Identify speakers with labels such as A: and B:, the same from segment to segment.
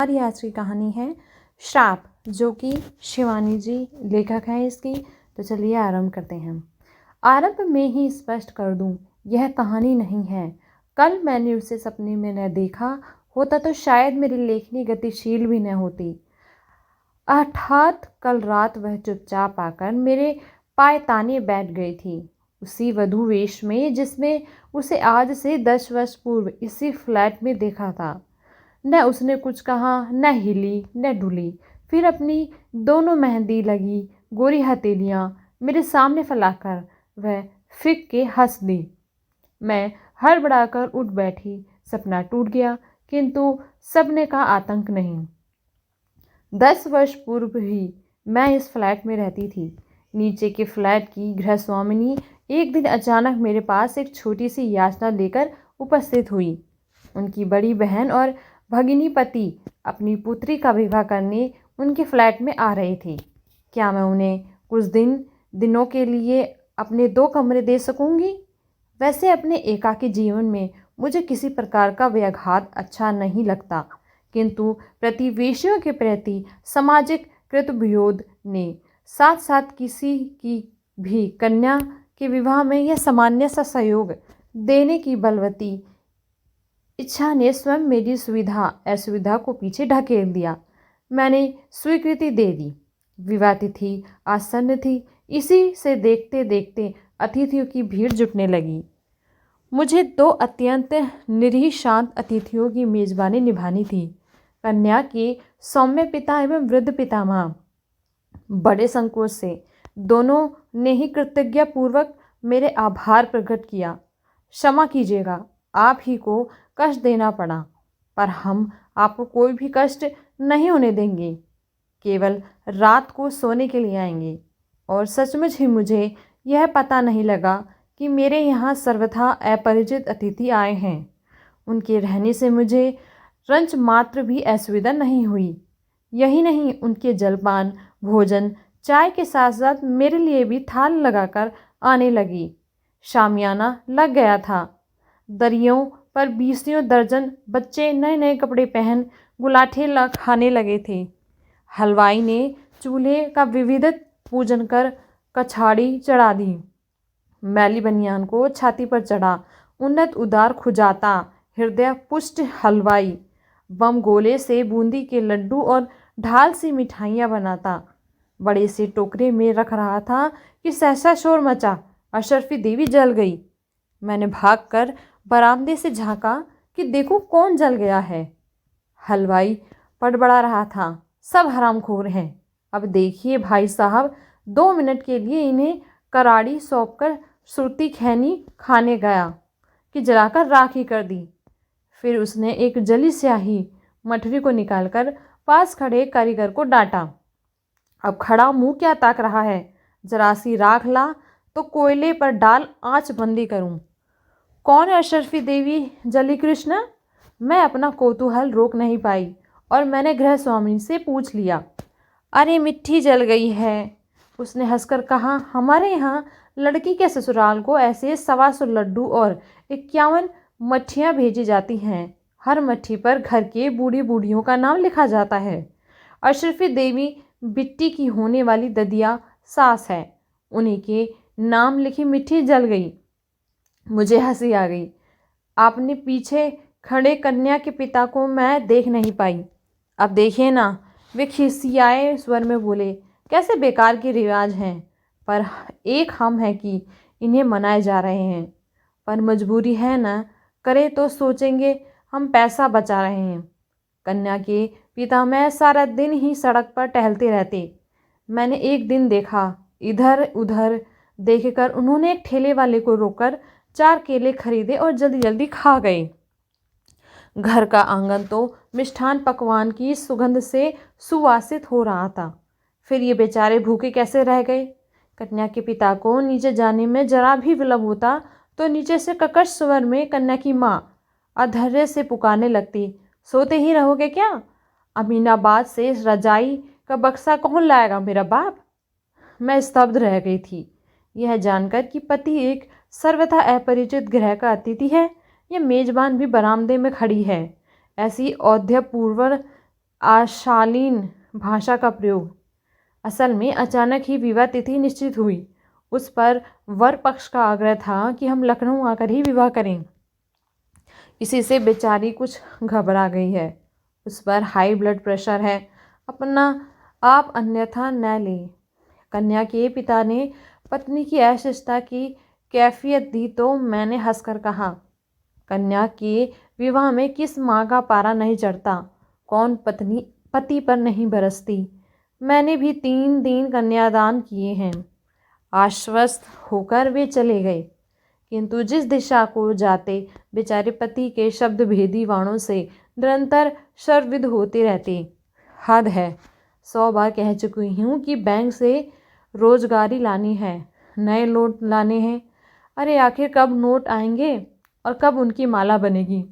A: हमारी आज की कहानी है श्राप, जो कि शिवानी जी लेखक हैं इसकी। तो चलिए आरंभ करते हैं। आरंभ में ही स्पष्ट कर दूं, यह कहानी नहीं है। कल मैंने उसे सपने में न देखा होता तो शायद मेरी लेखनी गतिशील भी न होती। अर्थात कल रात वह चुपचाप आकर मेरे पाय ताने बैठ गई थी, उसी वधू वेश में जिसमें उसे आज से 10 वर्ष पूर्व इसी फ्लैट में देखा था। न उसने कुछ कहा, न हिली न डुली। फिर अपनी दोनों मेहंदी लगी गोरी हथेलियाँ मेरे सामने फैलाकर वह फिक के हंस दी। मैं हड़बड़ाकर उठ बैठी। सपना टूट गया, किंतु सपने का आतंक नहीं। 10 वर्ष पूर्व ही मैं इस फ्लैट में रहती थी। नीचे के फ्लैट की गृहस्वामिनी एक दिन अचानक मेरे पास एक छोटी सी याचना लेकर उपस्थित हुई। उनकी बड़ी बहन और भगिनी पति अपनी पुत्री का विवाह करने उनके फ्लैट में आ रहे थे। क्या मैं उन्हें कुछ दिनों के लिए अपने 2 कमरे दे सकूंगी? वैसे अपने एकाकी जीवन में मुझे किसी प्रकार का व्याघात अच्छा नहीं लगता, किंतु प्रतिवेशियों के प्रति सामाजिक कृतविरोध ने साथ साथ किसी की भी कन्या के विवाह में यह सामान्य सा सहयोग देने की बलवती इच्छा ने स्वयं मेरी सुविधा असुविधा को पीछे ढकेल दिया। मैंने स्वीकृति दे दी। विवाह तिथि आसन्न थी। इसी से देखते देखते अतिथियों की भीड़ जुटने लगी। मुझे 2 अत्यंत निरीह शांत अतिथियों की मेजबानी निभानी थी। कन्या के सौम्य पिता एवं वृद्ध पितामह बड़े संकोच से दोनों ने ही कृतज्ञतापूर्वक मेरे आभार प्रकट किया। क्षमा कीजिएगा, आप ही को कष्ट देना पड़ा, पर हम आपको कोई भी कष्ट नहीं होने देंगे। केवल रात को सोने के लिए आएंगे। और सचमुच ही मुझे यह पता नहीं लगा कि मेरे यहाँ सर्वथा अपरिचित अतिथि आए हैं। उनके रहने से मुझे रंच मात्र भी असुविधा नहीं हुई। यही नहीं, उनके जलपान भोजन चाय के साथ साथ मेरे लिए भी थाल लगाकर आने लगी। शामियाना लग गया था। दरियों पर 20 दर्जन बच्चे नए नए कपड़े पहन गुलाठे खाने लगे थे। हलवाई ने चूल्हे का विधिवत पूजन कर कछाड़ी चढ़ा दी। मैली बनियान को छाती पर चढ़ा उन्नत उदार खुजाता हृदय पुष्ट हलवाई बम गोले से बूंदी के लड्डू और ढाल सी मिठाइयाँ बनाता बड़े से टोकरे में रख रहा था कि सहसा शोर मचा। अशरफी देवी जल गई। मैंने भागकर बरामदे से झांका कि देखो कौन जल गया है। हलवाई पड़बड़ा रहा था, सब हरामखोर हैं। अब देखिए भाई साहब, 2 मिनट के लिए इन्हें कराड़ी सौंपकर सुरती खैनी खाने गया कि जलाकर राख ही कर दी। फिर उसने एक जली स्याही मठरी को निकालकर पास खड़े कारीगर को डांटा। अब खड़ा मुंह क्या ताक रहा है? जरा सी राख ला तो कोयले पर डाल आंच बंदी करूं। कौन है अशरफी देवी जली कृष्ण? मैं अपना कौतूहल रोक नहीं पाई और मैंने गृह स्वामी से पूछ लिया। अरे मिट्टी जल गई है, उसने हंसकर कहा। हमारे यहाँ लड़की के ससुराल को ऐसे 125 लड्डू और 51 मट्ठियाँ भेजी जाती हैं। हर मट्ठी पर घर के बूढ़ी बूढ़ियों का नाम लिखा जाता है। अशरफी देवी बिट्टी की होने वाली ददिया सास है। उन्हीं के नाम लिखी मिट्टी जल गई। मुझे हंसी आ गई। आपने पीछे खड़े कन्या के पिता को मैं देख नहीं पाई। अब देखिए ना, वे खिसियाए स्वर में बोले, कैसे बेकार के रिवाज हैं, पर एक हम हैं कि इन्हें मनाए जा रहे हैं। पर मजबूरी है ना, करे तो सोचेंगे हम पैसा बचा रहे हैं। कन्या के पिता मैं सारा दिन ही सड़क पर टहलते रहते। मैंने एक दिन देखा, इधर उधर देखकर उन्होंने एक ठेले वाले को रोककर 4 केले खरीदे और जल्दी जल्दी खा गए। घर का आंगन तो मिष्ठान पकवान की सुगंध से सुवासित हो रहा था। फिर ये बेचारे भूखे कैसे रह गए? कन्या के पिता को नीचे जाने में जरा भी विलम्ब होता तो नीचे से कर्कश स्वर में कन्या की माँ अधैर्य से पुकारने लगती, सोते ही रहोगे क्या? अमीनाबाद से रजाई का बक्सा कौन लाएगा, मेरा बाप? मैं स्तब्ध रह गई थी, यह जानकर कि पति एक सर्वथा अपरिचित गृह का अतिथि है। यह मेजबान भी बरामदे में खड़ी है। ऐसी औध्यपूर्व अशालीन भाषा का प्रयोग। असल में अचानक ही विवाह तिथि निश्चित हुई। उस पर वर पक्ष का आग्रह था कि हम लखनऊ आकर ही विवाह करें। इसी से बेचारी कुछ घबरा गई है। उस पर हाई ब्लड प्रेशर है। अपना आप अन्यथा न लें। कन्या के पिता ने पत्नी की अशिष्टता की कैफियत दी तो मैंने हंसकर कहा, कन्या के विवाह में किस माँ का पारा नहीं चढ़ता, कौन पत्नी पति पर नहीं बरसती। मैंने भी 3 दिन कन्यादान किए हैं। आश्वस्त होकर वे चले गए, किंतु जिस दिशा को जाते बेचारे पति के शब्द भेदी वाणों से निरंतर शर्विद होते रहते। हद है। 100 बार कह चुकी हूँ कि बैंक से रोजगारी लानी है, नए नोट लाने हैं। अरे आखिर कब नोट आएंगे और कब उनकी माला बनेगी।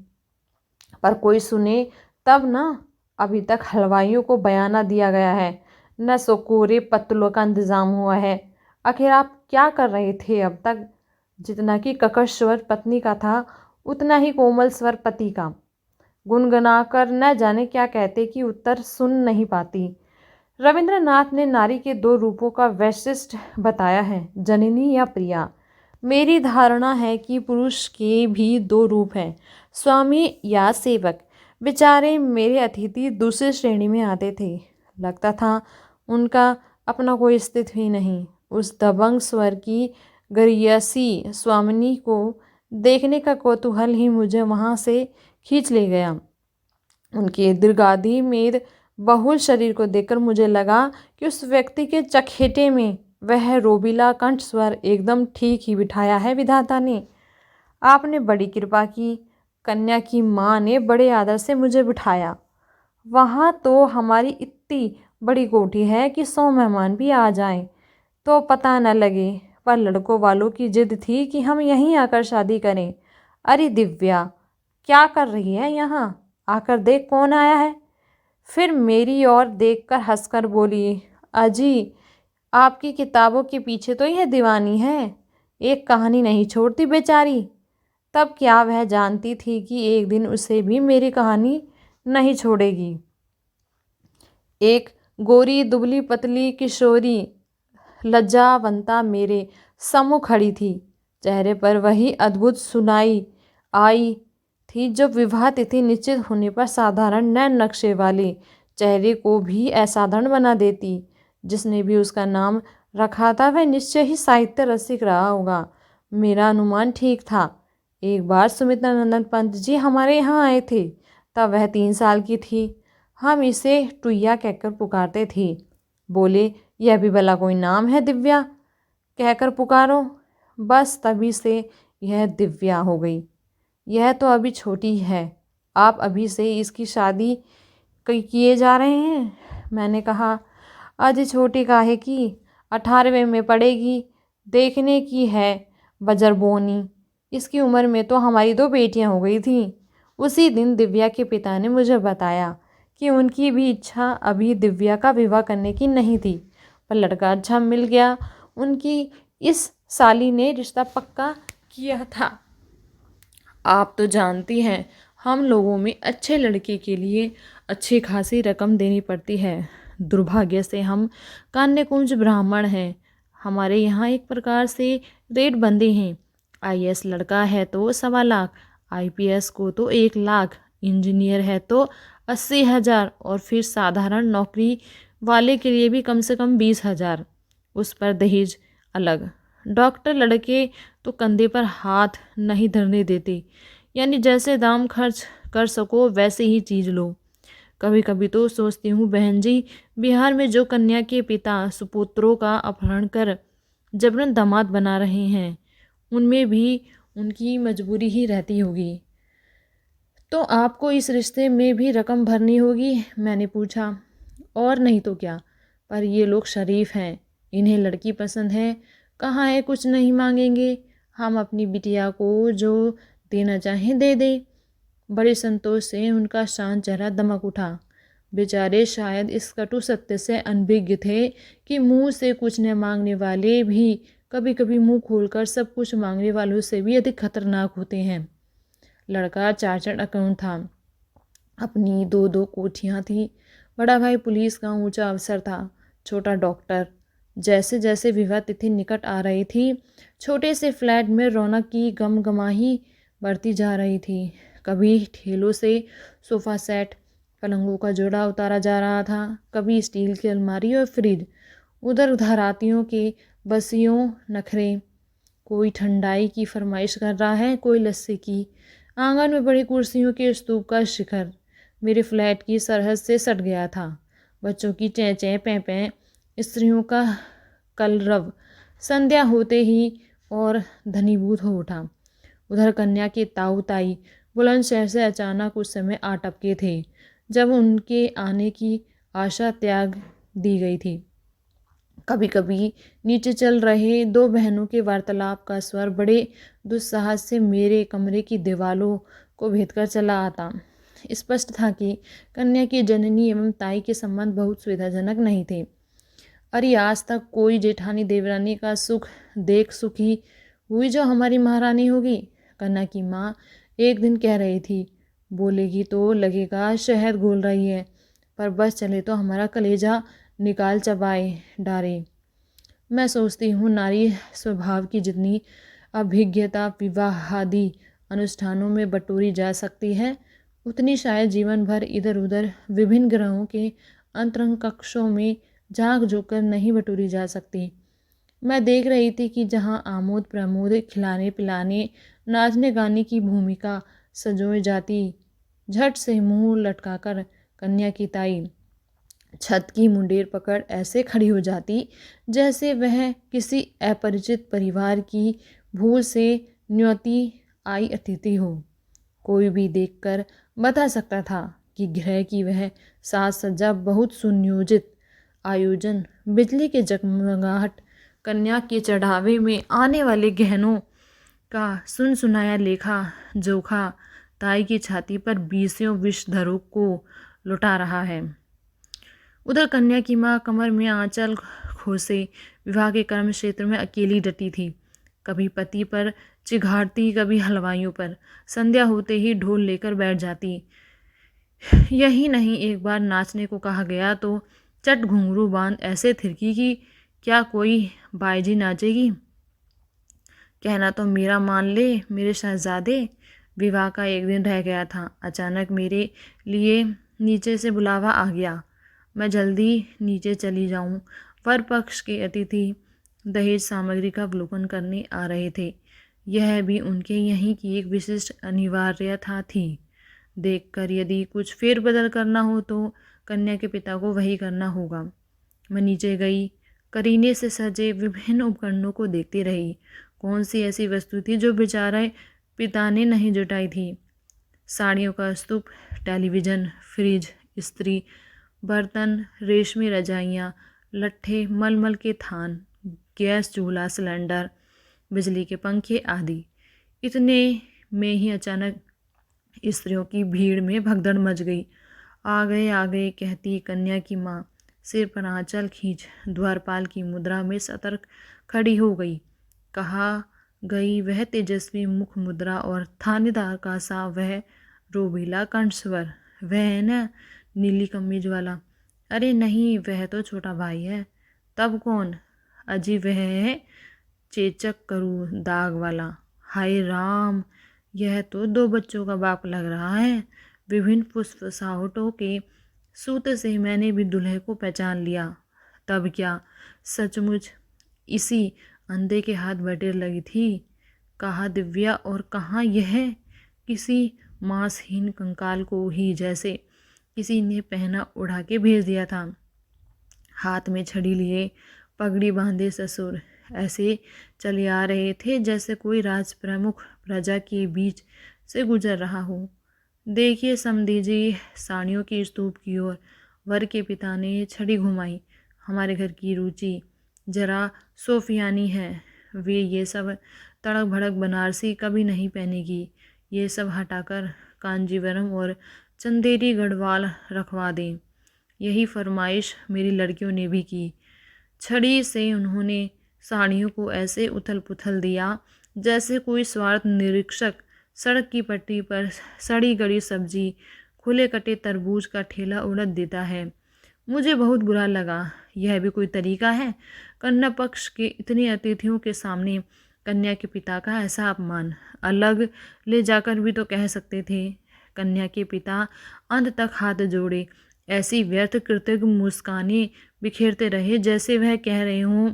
A: पर कोई सुने तब ना। अभी तक हलवाइयों को बयाना दिया गया है, न सोकोरे पत्तलों का इंतज़ाम हुआ है। आखिर आप क्या कर रहे थे अब तक? जितना कि ककश स्वर पत्नी का था, उतना ही कोमल स्वर पति का। गुनगुनाकर न जाने क्या कहते कि उत्तर सुन नहीं पाती। रविंद्रनाथ ने नारी के 2 रूपों का वैशिष्ट बताया है, जननी या प्रिया। मेरी धारणा है कि पुरुष के भी 2 रूप हैं, स्वामी या सेवक। बेचारे मेरे अतिथि दूसरी श्रेणी में आते थे। लगता था उनका अपना कोई अस्तित्व ही नहीं। उस दबंग स्वर की गरियासी स्वामिनी को देखने का कौतूहल ही मुझे वहाँ से खींच ले गया। उनके दीर्घादि मेद बहुल शरीर को देखकर मुझे लगा कि उस व्यक्ति के चखेटे में वह रोबीला कंठ स्वर एकदम ठीक ही बिठाया है विधाता ने। आपने बड़ी कृपा की। कन्या की माँ ने बड़े आदर से मुझे बिठाया। वहाँ तो हमारी इतनी बड़ी कोठी है कि 100 मेहमान भी आ जाएं तो पता न लगे। पर लड़कों वालों की जिद थी कि हम यहीं आकर शादी करें। अरे दिव्या, क्या कर रही है यहाँ? आकर देख कौन आया है। फिर मेरी ओर देखकर हंसकर बोली, अजी आपकी किताबों के पीछे तो यह दीवानी है, एक कहानी नहीं छोड़ती बेचारी। तब क्या वह जानती थी कि एक दिन उसे भी मेरी कहानी नहीं छोड़ेगी। एक गोरी दुबली पतली किशोरी लज्जावंता मेरे सम्मुख खड़ी थी। चेहरे पर वही अद्भुत सुनाई आई थी जो विवाह तिथि निश्चित होने पर साधारण नैन नक्शे वाले चेहरे को भी असाधारण बना देती। जिसने भी उसका नाम रखा था वह निश्चय ही साहित्य रसिक रहा होगा। मेरा अनुमान ठीक था। एक बार सुमित्रा नंदन पंत जी हमारे यहाँ आए थे। तब वह 3 साल की थी। हम इसे टुईया कहकर पुकारते थे। बोले, यह भी भला कोई नाम है दिव्या कहकर पुकारो। बस तभी से यह दिव्या हो गई। यह तो अभी छोटी है, आप अभी से इसकी शादी किए जा रहे हैं। मैंने कहा, अजी छोटी काहे की, 18वें में पड़ेगी, देखने की है बजरबोनी। इसकी उम्र में तो हमारी 2 बेटियां हो गई थीं। उसी दिन दिव्या के पिता ने मुझे बताया कि उनकी भी इच्छा अभी दिव्या का विवाह करने की नहीं थी, पर लड़का अच्छा मिल गया। उनकी इस साली ने रिश्ता पक्का किया था। आप तो जानती हैं, हम लोगों में अच्छे लड़के के लिए अच्छी खासी रकम देनी पड़ती है। दुर्भाग्य से हम कन्याकुंज ब्राह्मण हैं। हमारे यहाँ एक प्रकार से रेट बंधे हैं। IAS लड़का है तो 1.25 लाख, IPS को तो 1 लाख, इंजीनियर है तो 80,000 और फिर साधारण नौकरी वाले के लिए भी कम से कम 20,000। उस पर दहेज अलग। डॉक्टर लड़के तो कंधे पर हाथ नहीं धरने देते, यानी जैसे दाम खर्च कर सको वैसे ही चीज़ लो। कभी कभी तो सोचती हूँ बहन जी, बिहार में जो कन्या के पिता सुपुत्रों का अपहरण कर जबरन दामाद बना रहे हैं, उनमें भी उनकी मजबूरी ही रहती होगी। तो आपको इस रिश्ते में भी रकम भरनी होगी? मैंने पूछा। और नहीं तो क्या, पर ये लोग शरीफ हैं, इन्हें लड़की पसंद है, कहाँ है कुछ नहीं मांगेंगे। हम अपनी बिटिया को जो देना चाहें दे दें। बड़े संतोष से उनका शांत चेहरा दमक उठा। बेचारे शायद इस कटु सत्य से अनभिज्ञ थे कि मुंह से कुछ न मांगने वाले भी कभी कभी मुंह खोलकर सब कुछ मांगने वालों से भी अधिक खतरनाक होते हैं। लड़का चार्टर्ड अकाउंट था। अपनी 2 कोठियाँ थीं। बड़ा भाई पुलिस का ऊंचा अफसर था, छोटा डॉक्टर। जैसे जैसे विवाह तिथि निकट आ रही थी, छोटे से फ्लैट में रौनक की गमगमाही बढ़ती जा रही थी। कभी ठेलों से सोफ़ा सेट, पलंगों का जोड़ा उतारा जा रहा था, कभी स्टील की अलमारी और फ्रिज। उधर घरातियों के बसियों नखरे, कोई ठंडाई की फरमाइश कर रहा है, कोई लस्सी की। आंगन में बड़ी कुर्सियों के स्तूप का शिखर मेरे फ्लैट की सरहद से सट गया था। बच्चों की चैं चैं पैं पैं, स्त्रियों का कलरव संध्या होते ही और घनीभूत हो उठा। उधर कन्या के ताऊ ताई बुलंदशहर से अचानक उस समय आ टपके थे जब उनके आने की आशा त्याग दी गई थी। कभी कभी नीचे चल रहे दो बहनों के वार्तालाप का स्वर बड़े दुस्साहस से मेरे कमरे की दीवारों को भेदकर चला आता। स्पष्ट था कि कन्या की जननी एवं ताई के संबंध बहुत सुविधाजनक नहीं थे। अरे आज तक कोई जेठानी देवरानी का सुख देख सुखी हुई जो हमारी महारानी होगी। कन्या की माँ एक दिन कह रही थी, बोलेगी तो लगेगा शहद घोल रही है, पर बस चले तो हमारा कलेजा निकाल चबाए डारे। मैं सोचती हूँ नारी स्वभाव की जितनी अभिज्ञता विवाहादि अनुष्ठानों में बटोरी जा सकती है, उतनी शायद जीवन भर इधर उधर विभिन्न ग्रहों के अंतरंग कक्षों में झांक झोंक कर नहीं बटोरी जा सकती। मैं देख रही थी कि जहाँ आमोद प्रमोद, खिलाने पिलाने, नाचने गाने की भूमिका सजोई जाती, झट से मुंह लटकाकर कन्या की ताई छत की मुंडेर पकड़ ऐसे खड़ी हो जाती जैसे वह किसी अपरिचित परिवार की भूल से न्योती आई अतिथि हो। कोई भी देखकर बता सकता था कि गृह की वह साज सज्जा बहुत सुनियोजित आयोजन, बिजली के जगमगाहट, कन्या के चढ़ावे में आने वाले गहनों का सुन सुनाया लेखा जोखा ताई की छाती पर बीसियों विषधरों को लुटा रहा है। उधर कन्या की माँ कमर में आंचल खोसे विवाह के कर्म क्षेत्र में अकेली डटी थी। कभी पति पर चिघाड़ती, कभी हलवाइयों पर। संध्या होते ही ढोल लेकर बैठ जाती। यही नहीं, एक बार नाचने को कहा गया तो चट घुंघरू बांध ऐसे थिरकी कि क्या कोई बाईजी नाचेगी। कहना तो मेरा मान ले मेरे शहजादे, विवाह का एक दिन रह गया था। अचानक मेरे लिए नीचे से बुलावा आ गया। मैं जल्दी नीचे चली जाऊं। वर पक्ष के अतिथि दहेज सामग्री का अवलोकन करने आ रहे थे। यह भी उनके यहीं की एक विशिष्ट अनिवार्यता थी। देखकर यदि कुछ फेरबदल करना हो तो कन्या के पिता को वही करना होगा। मैं नीचे गई, करीने से सजे विभिन्न उपकरणों को देखती रही। कौन सी ऐसी वस्तु थी जो बेचारे पिता ने नहीं जुटाई थी। साड़ियों का स्तूप, टेलीविज़न, फ्रिज, इस्त्री, बर्तन, रेशमी रजाइयाँ, लट्ठे, मलमल के थान, गैस चूल्हा, सिलेंडर, बिजली के पंखे आदि। इतने में ही अचानक स्त्रियों की भीड़ में भगदड़ मच गई। आ गए कहती कन्या की माँ सिर पर आंचल खींच द्वारपाल की मुद्रा में सतर्क खड़ी हो गई। कहा गई वह तेजस्वी मुख मुद्रा और थानेदार का सा वह रोबीला कंठस्वर, वह है ना नीली कमीज वाला। अरे नहीं, वह तो छोटा भाई है। तब कौन? अजी वह है चेचक करू दाग वाला। हाय राम, यह तो 2 बच्चों का बाप लग रहा है। विभिन्न फुसफुसाहटों के सूत्र से मैंने भी दूल्हे को पहचान लिया। तब क्या सचमुच इसी अंधे के हाथ बटेर लगी थी? कहाँ दिव्या और कहाँ यह किसी मांसहीन कंकाल को ही जैसे किसी ने पहना उड़ा के भेज दिया था। हाथ में छड़ी लिए, पगड़ी बांधे ससुर ऐसे चले आ रहे थे जैसे कोई राज प्रमुख प्रजा के बीच से गुजर रहा हो। देखिए समधी जी, साड़ियों की स्तूप की ओर वर के पिता ने छड़ी घुमाई। हमारे घर की रुचि जरा सोफियानी है। वे ये सब तड़क भड़क बनारसी कभी नहीं पहनेगी। ये सब हटाकर कांजीवरम और चंदेरी गढ़वाल रखवा दें। यही फरमाइश मेरी लड़कियों ने भी की। छड़ी से उन्होंने साड़ियों को ऐसे उथल पुथल दिया जैसे कोई स्वार्थ निरीक्षक सड़क की पट्टी पर सड़ी गड़ी सब्जी, खुले कटे तरबूज का ठेला उड़द देता है।
B: मुझे बहुत बुरा लगा। यह भी कोई तरीका है? कन्या पक्ष के इतने अतिथियों के सामने कन्या के पिता का ऐसा अपमान। अलग ले जाकर भी तो कह सकते थे। कन्या के पिता अंत तक हाथ जोड़े ऐसी व्यर्थ कृतज्ञ मुस्कानें बिखेरते रहे जैसे वह कह रहे हों,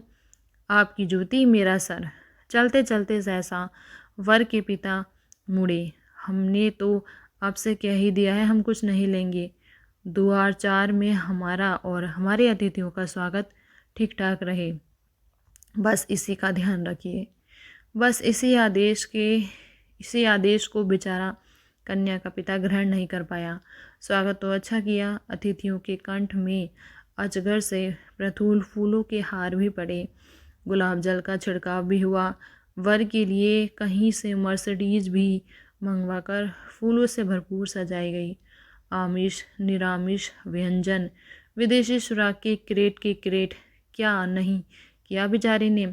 B: आपकी जूती मेरा सर। चलते चलते सहसा वर के पिता मुड़े। हमने तो आपसे कह ही दिया है, हम कुछ नहीं लेंगे। द्वार 4 में हमारा और हमारे अतिथियों का स्वागत ठीक ठाक रहे, बस इसी का ध्यान रखिए। बस इसी आदेश को बेचारा कन्या का पिता ग्रहण नहीं कर पाया। स्वागत तो अच्छा किया, अतिथियों के कंठ में अजगर से प्रफुल्ल फूलों के हार भी पड़े, गुलाब जल का छिड़काव भी हुआ। वर के लिए कहीं से मर्सिडीज भी मंगवाकर फूलों से भरपूर सजाई गई। आमिष निरामिष व्यंजन, विदेशी सुराग के क्रेट, क्या नहीं किया बेचारे ने।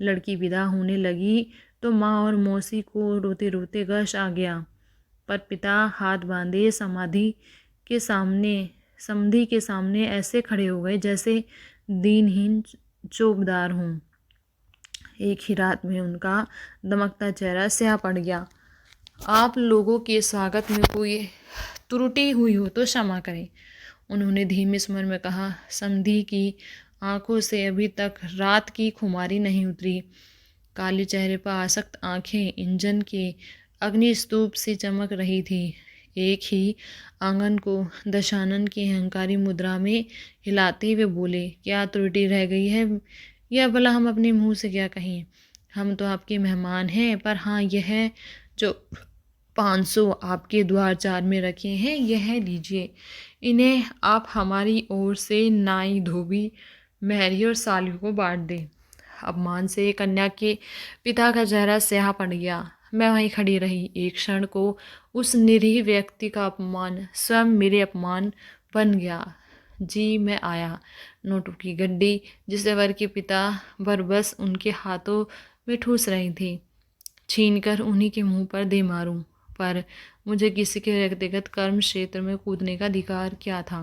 B: लड़की विदा होने लगी तो माँ और मौसी को रोते रोते गश आ गया, पर पिता हाथ बांधे समधी के सामने ऐसे खड़े हो गए जैसे दीनहीन चौबदार हों। एक ही रात में उनका दमकता चेहरा स्याह पड़ गया। आप लोगों के स्वागत में कोई त्रुटि हुई हो तो क्षमा करें, उन्होंने धीमे स्वर में कहा। समधी की आंखों से अभी तक रात की खुमारी नहीं उतरी। काले चेहरे पर आसक्त आंखें इंजन के अग्निस्तूप से चमक रही थी। एक ही आंगन को दशानन की अहंकारी मुद्रा में हिलाते हुए बोले, क्या त्रुटि रह गई है? या भला हम अपने मुंह से क्या कहें? हम तो आपके मेहमान हैं, पर हाँ, यह जो 500 आपके द्वार 4 में रखे हैं, यह लीजिए। इन्हें आप हमारी ओर से नाई धोबी मैरी और साली को बांट दें। अपमान से कन्या के पिता का चेहरा स्याह पड़ गया। मैं वहीं खड़ी रही। एक क्षण को उस निरीह व्यक्ति का अपमान स्वयं मेरे अपमान बन गया। जी मैं आया। नोटों की गड्डी जिसे वर के पिता बरबस उनके हाथों में ठूस रही थी, छीनकर उन्हीं के मुंह पर दे मारूं, पर मुझे किसी के व्यक्तिगत कर्म क्षेत्र में कूदने का अधिकार क्या था?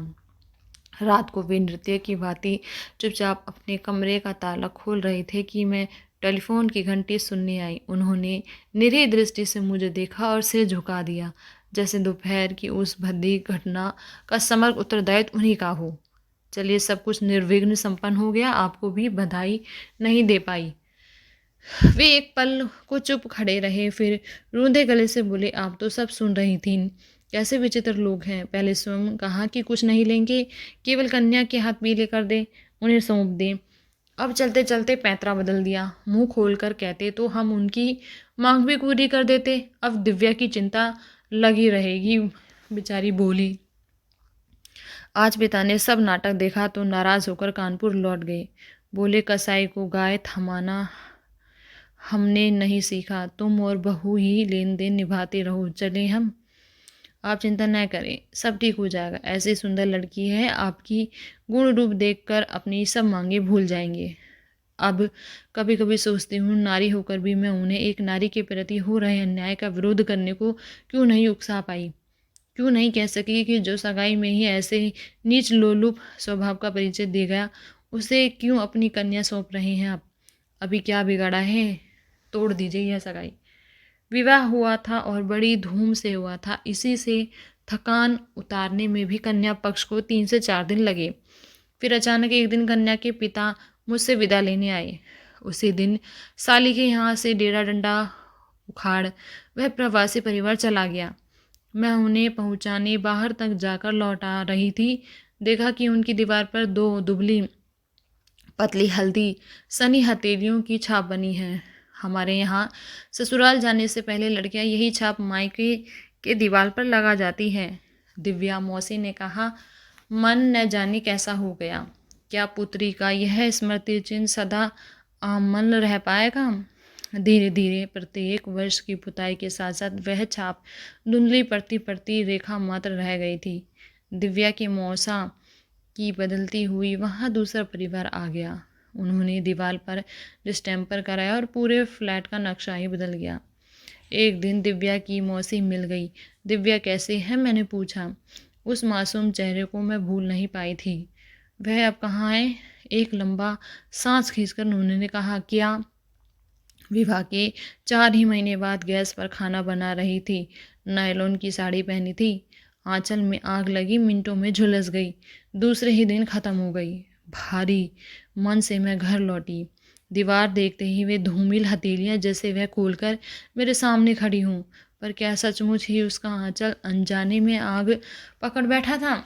B: रात को वे नृत्य की भांति चुपचाप अपने कमरे का ताला खोल रहे थे कि मैं टेलीफोन की घंटी सुनने आई। उन्होंने निरीह दृष्टि से मुझे देखा और सिर झुका दिया, जैसे दोपहर की उस भद्दी घटना का समग्र उत्तरदायित्व उन्हीं का हो। चलिए, सब कुछ निर्विघ्न संपन्न हो गया। आपको भी बधाई नहीं दे पाई। वे एक पल को चुप खड़े रहे, फिर रूंधे गले से बोले, आप तो सब सुन रही थीं। कैसे विचित्र लोग हैं। पहले स्वयं कहा कि कुछ नहीं लेंगे, केवल कन्या के हाथ पीले कर दे, उन्हें सौंप दें। अब चलते चलते पैंतरा बदल दिया। मुंह खोलकर कहते तो हम उनकी मांग भी पूरी कर देते। अब दिव्या की चिंता लगी रहेगी। बेचारी बोली। आज पिता ने सब नाटक देखा तो नाराज होकर कानपुर लौट गए। बोले, कसाई को गाय थमाना हमने नहीं सीखा, तुम और बहू ही लेन देन निभाते रहो। चले हम? आप चिंता न करें, सब ठीक हो जाएगा। ऐसी सुंदर लड़की है, आपकी गुण रूप देखकर अपनी सब मांगे भूल जाएंगे। अब कभी कभी सोचती हूँ, नारी होकर भी मैं उन्हें एक नारी के प्रति हो रहे अन्याय का विरोध करने को क्यों नहीं उकसा पाई? क्यों नहीं कह सकी कि जो सगाई में ही ऐसे नीच लोलुप स्वभाव का परिचय दे गया, उसे क्यों अपनी कन्या सौंप रहे हैं आप? अभी क्या बिगाड़ा है? तोड़ दीजिए यह सगाई। विवाह हुआ था और बड़ी धूम से हुआ था। इसी से थकान उतारने में भी कन्या पक्ष को 3 से 4 दिन लगे। फिर अचानक एक दिन कन्या के पिता मुझसे विदा लेने आए। उसी दिन साली के यहाँ से डेरा डंडा उखाड़ वह प्रवासी परिवार चला गया। मैं उन्हें पहुँचाने बाहर तक जाकर लौट आ रही थी। देखा कि उनकी दीवार पर 2 दुबली पतली हल्दी सनी हथेलियों की छाप बनी है। हमारे यहाँ ससुराल जाने से पहले लड़कियां यही छाप मायके के दीवार पर लगा जाती है। दिव्या मौसी ने कहा, मन न जाने कैसा हो गया। क्या पुत्री का यह स्मृति चिन्ह सदा अमल रह पाएगा? धीरे धीरे प्रत्येक वर्ष की पुताई के साथ साथ वह छाप धुंधली पड़ती पड़ती रेखा मात्र रह गई थी। दिव्या के मौसा की बदलती हुई वहाँ दूसरा परिवार आ गया। उन्होंने दीवार पर डिस्टेम्पर कराया और पूरे फ्लैट का नक्शा ही बदल गया। एक दिन दिव्या की मौसी मिल गई। दिव्या कैसे है, मैंने पूछा। उस मासूम चेहरे को मैं भूल नहीं पाई थी। वह अब कहाँ है? एक लंबा सांस खींचकर नूने ने कहा, क्या? विवाह के 4 ही महीने बाद गैस पर खाना बना रही थी। नायलॉन की साड़ी पहनी थी। आंचल में आग लगी, मिनटों में झुलस गई। दूसरे ही दिन खत्म हो गई। भारी मन से मैं घर लौटी। दीवार देखते ही वे धूमिल हथेलियां जैसे वह खोलकर मेरे सामने खड़ी हूँ। पर क्या सचमुच ही उसका आंचल अनजाने में आग पकड़ बैठा था?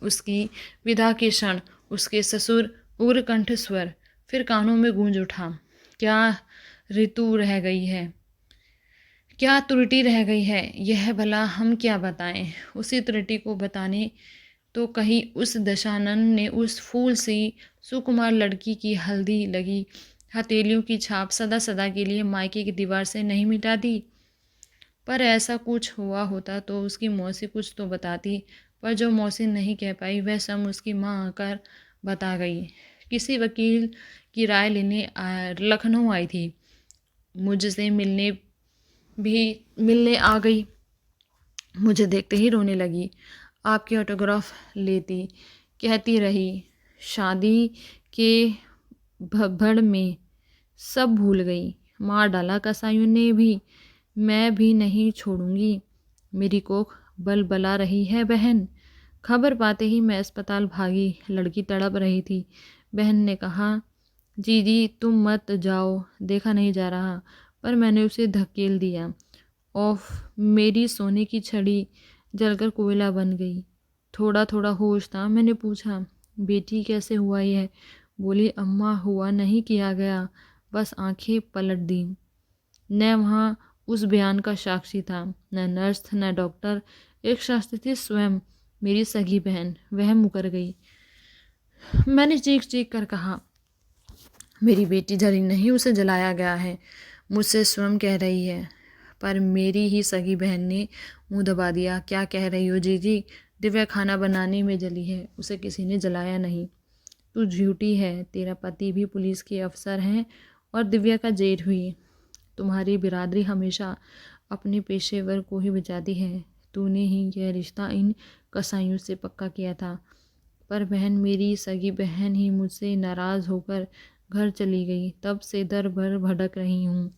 B: उसकी विदा के क्षण उसके ससुर उग्र कंठ स्वर फिर कानों में गूंज उठा। क्या ऋतु रह गई है, क्या त्रुटि रह गई है, यह भला हम क्या बताएं? उसी त्रुटि को बताने तो कहीं उस दशानन ने उस फूल सी सुकुमार लड़की की हल्दी लगी हथेलियों की छाप सदा सदा के लिए मायके की दीवार से नहीं मिटा दी? पर ऐसा कुछ हुआ होता तो उसकी मौसी कुछ तो बताती। पर जो मौसी नहीं कह पाई वह सब उसकी माँ आकर बता गई। किसी वकील की राय लेने लखनऊ आई थी। मुझसे मिलने आ गई। मुझे देखते ही रोने लगी। आपकी ऑटोग्राफ लेती, कहती रही शादी के भगदड़ में सब भूल गई। मार डाला कसाईयों ने भी, मैं भी नहीं छोड़ूंगी। मेरी कोख बलबला रही है बहन। खबर पाते ही मैं अस्पताल भागी। लड़की तड़प रही थी। बहन ने कहा, जीजी तुम मत जाओ, देखा नहीं जा रहा। पर मैंने उसे धकेल दिया। ओफ, मेरी सोने की छड़ी जलकर कोयला बन गई। थोड़ा थोड़ा होश था। मैंने पूछा, बेटी कैसे हुआ यह? बोली, अम्मा हुआ नहीं, किया गया। बस आंखें पलट दी। न वहाँ उस बयान का साक्षी था, न नर्स न डॉक्टर। एक शास्त्री थी स्वयं, मेरी सगी बहन। वह मुकर गई। मैंने चीख चीख कर कहा, मेरी बेटी जली नहीं, उसे जलाया गया है। मुझसे स्वयं कह रही है। पर मेरी ही सगी बहन ने मुंह दबा दिया। क्या कह रही हो जीजी? दिव्या खाना बनाने में जली है, उसे किसी ने जलाया नहीं। तू झूठी है। तेरा पति भी पुलिस के अफसर हैं और दिव्या का जेठ हुई। तुम्हारी बिरादरी हमेशा अपने पेशेवर को ही बचाती है। तूने ही यह रिश्ता इन कसाईयों से पक्का किया था। पर बहन, मेरी सगी बहन ही मुझसे नाराज़ होकर घर चली गई। तब से दर भर भटक रही हूँ।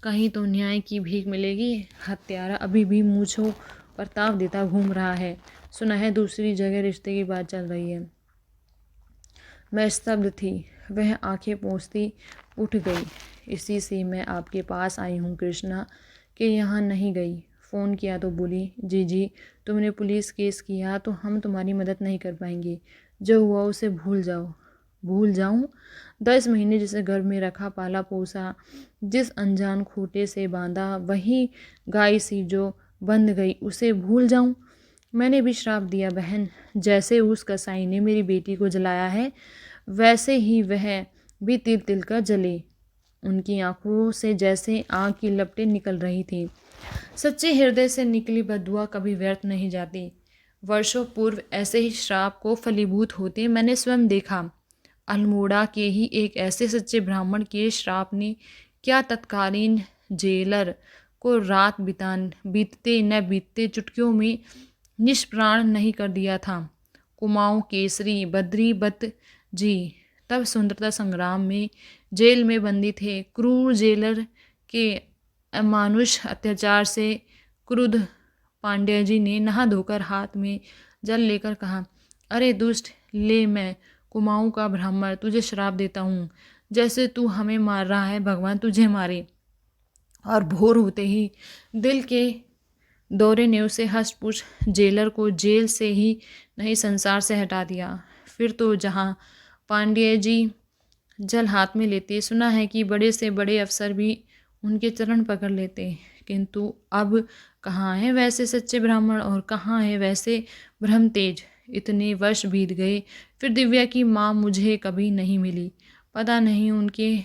B: कहीं तो न्याय की भीख मिलेगी। हत्यारा अभी भी मूंछों पर ताव देता घूम रहा है। सुना है दूसरी जगह रिश्ते की बात चल रही है। मैं स्तब्ध थी। वह आंखें पोंछती उठ गई। इसी से मैं आपके पास आई हूँ कृष्णा, के यहाँ नहीं गई। फ़ोन किया तो बोली, जीजी तुमने पुलिस केस किया तो हम तुम्हारी मदद नहीं कर पाएंगे। जो हुआ उसे भूल जाओ। भूल जाऊँ? 10 महीने जिसे घर में रखा पाला पोसा, जिस अनजान खूंटे से बांधा, वही गाय सी जो बंध गई, उसे भूल जाऊँ? मैंने भी श्राप दिया बहन। जैसे उस कसाई ने मेरी बेटी को जलाया है, वैसे ही वह भी तिल तिल कर जले। उनकी आंखों से जैसे आग की लपटें निकल रही थी। सच्चे हृदय से निकली बददुआ कभी व्यर्थ नहीं जाती। वर्षों पूर्व ऐसे ही श्राप को फलीभूत होते मैंने स्वयं देखा। अल्मोड़ा के ही एक ऐसे सच्चे ब्राह्मण के श्राप ने क्या तत्कालीन जेलर को रात बीतते न बीतते चुटकियों में निष्प्राण नहीं कर दिया था। कुमाऊं केसरी बद्री बत जी तब स्वतंत्रता संग्राम में जेल में बंदी थे। क्रूर जेलर के अमानुष अत्याचार से क्रुद्ध पांड्या जी ने नहा धोकर हाथ में जल लेकर कहा, अरे दुष्ट, ले मैं कुमाऊं का ब्राह्मण तुझे श्राप देता हूँ। जैसे तू हमें मार रहा है, भगवान तुझे मारे। और भोर होते ही दिल के दौरे ने उसे हष्टपुष्ट जेलर को जेल से ही नहीं संसार से हटा दिया। फिर तो जहाँ पांड्या जी जल हाथ में लेते, सुना है कि बड़े से बड़े अफसर भी उनके चरण पकड़ लेते। किंतु अब कहाँ है वैसे सच्चे ब्राह्मण और कहाँ है वैसे ब्रह्म तेज? इतने वर्ष बीत गए, फिर दिव्या की माँ मुझे कभी नहीं मिली। पता नहीं उनके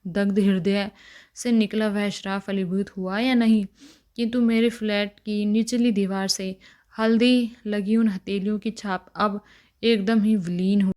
B: दग्ध हृदय से निकला वह श्राप फलीभूत हुआ या नहीं। किंतु मेरे फ्लैट की निचली दीवार से हल्दी लगी उन हथेलियों की छाप अब एकदम ही विलीन हो